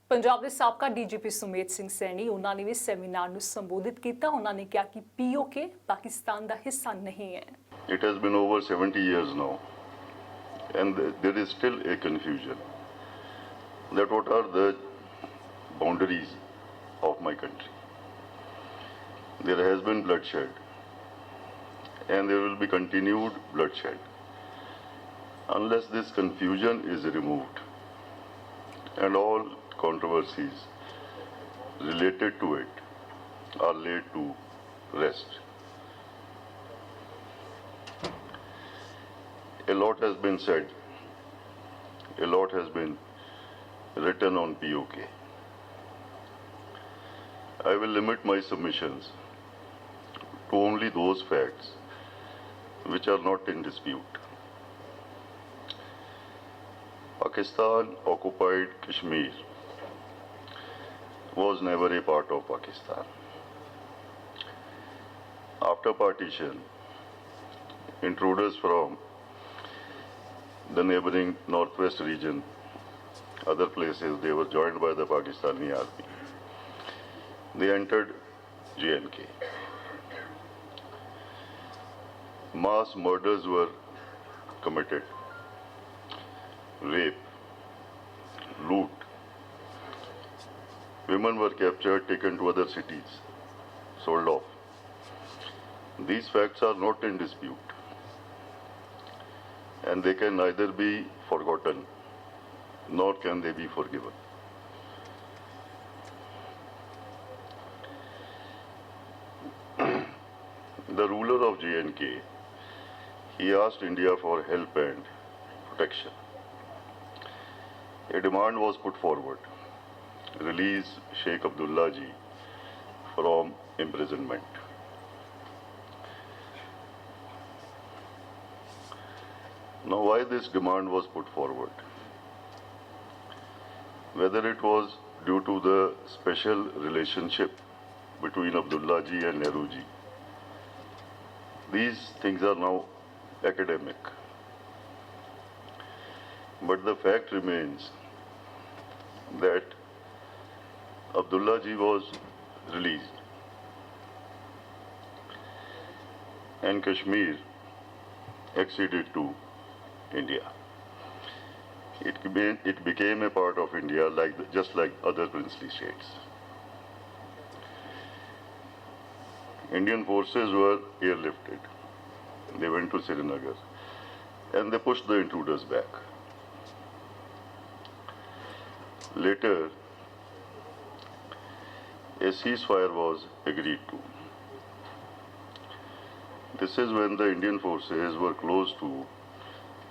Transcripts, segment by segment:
पंजाब के साबका डीजीपी सुमेध सिंह सैनी उन्होंने भी सैमीनार को संबोधित किया। उन्होंने कहा कि POK पाकिस्तान का हिस्सा नहीं है। It has been over 70 years now, and there is still a confusion that what are the boundaries of my country. There has been bloodshed, and there will be continued bloodshed unless this confusion is removed and all controversies related to it are laid to rest. A lot has been said, a lot has been written on POK. I will limit my submissions to only those facts which are not in dispute. Pakistan occupied Kashmir was never a part of Pakistan. After partition, intruders from the neighboring northwest region, other places, they were joined by the Pakistani army. They entered J&K. Mass murders were committed, rape, loot. Women were captured, taken to other cities, sold off. These facts are not in dispute, and they can neither be forgotten nor can they be forgiven. The ruler of J&K, he asked India for help and protection. A demand was put forward: release Sheikh Abdullah ji from imprisonment. Now, why this demand was put forward? Whether it was due to the special relationship between Abdullah ji and Nehru ji, these things are now academic. But the fact remains that Abdullah ji was released and Kashmir acceded to India. It became a part of India just like other princely states. Indian forces were airlifted. They went to Srinagar and they pushed the intruders back. Later, a ceasefire was agreed to. This is when the Indian forces were close to,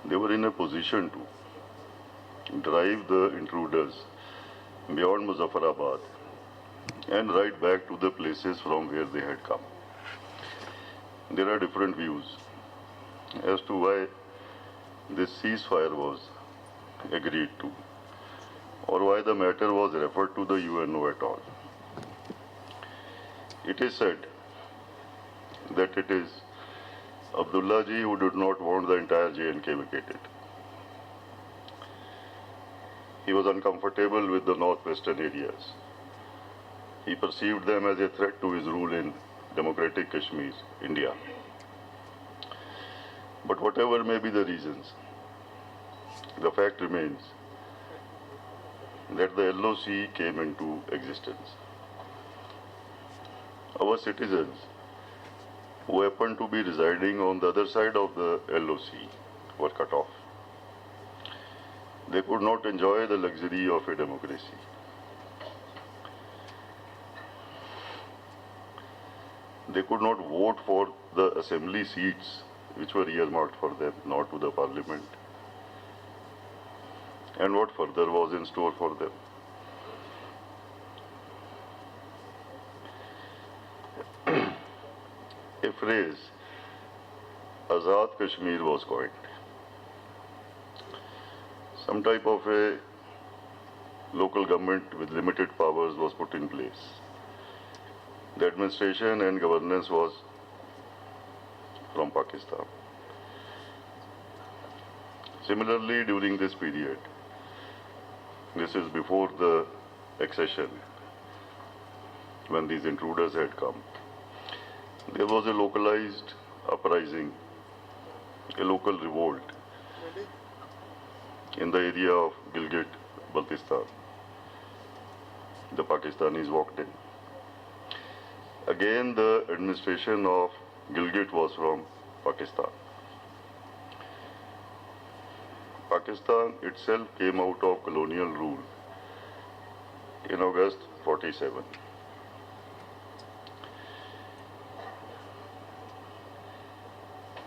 they were in a position to drive the intruders beyond Muzaffarabad and right back to the places from where they had come. There are different views as to why this ceasefire was agreed to or why the matter was referred to the UNO at all. It is said that it is Abdullah ji who did not want the entire J&K vacated. He was uncomfortable with the northwestern areas. He perceived them as a threat to his rule in democratic Kashmir, India. But whatever may be the reasons, the fact remains that the LOC came into existence. Our citizens who happened to be residing on the other side of the LOC were cut off. They could not enjoy the luxury of a democracy. They could not vote for the assembly seats which were earmarked for them, nor to the parliament. And what further was in store for them? A phrase, Azad Kashmir, was coined. Some type of a local government with limited powers was put in place. The administration and governance was from Pakistan. Similarly, during this period, this is before the accession, when these intruders had come, there was a localized uprising, a local revolt in the area of Gilgit, Baltistan. The Pakistanis walked in. Again, the administration of Gilgit was from Pakistan. Pakistan itself came out of colonial rule in August 47.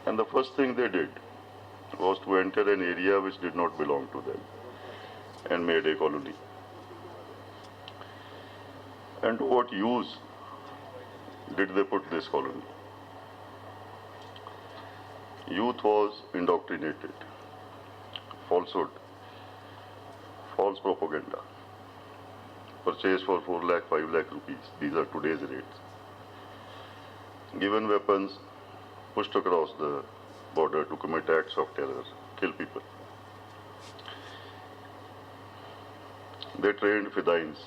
And the first thing they did was to enter an area which did not belong to them and made a colony. And to what use did they put this colony? Youth was indoctrinated. Falsehood, false propaganda, purchased for 4 lakh, 5 lakh rupees. These are today's rates. Given weapons, pushed across the border to commit acts of terror, kill people. They trained Fidains,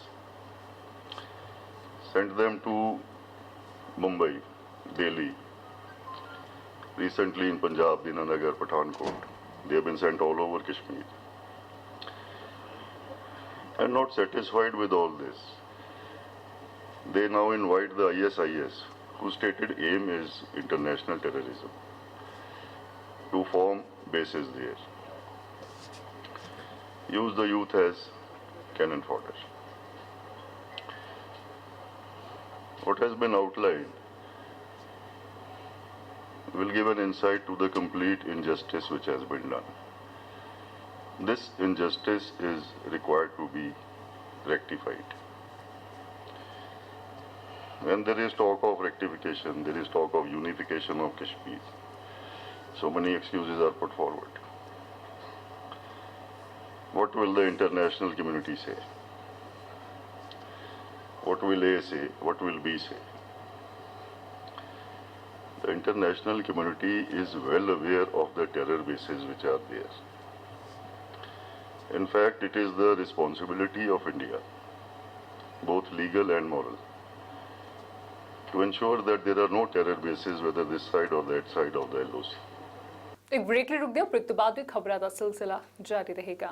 sent them to Mumbai, Delhi, recently in Punjab, Dinanagar, Pathankot. They have been sent all over Kashmir. And not satisfied with all this, they now invite the ISIS, whose stated aim is international terrorism, to form bases there. Use the youth as cannon fodder. What has been outlined will give an insight to the complete injustice which has been done. This injustice is required to be rectified. When there is talk of rectification, there is talk of unification of Kashmir. So many excuses are put forward. What will the international community say? What will A say? What will B say? The international community is well aware of the terror bases which are there. In fact, it is the responsibility of India, both legal and moral, to ensure that there are no terror bases whether this side or that side of the LOC. एक break ले रुक दिया, फिर बाद में खबरों का सिलसिला जारी रहेगा।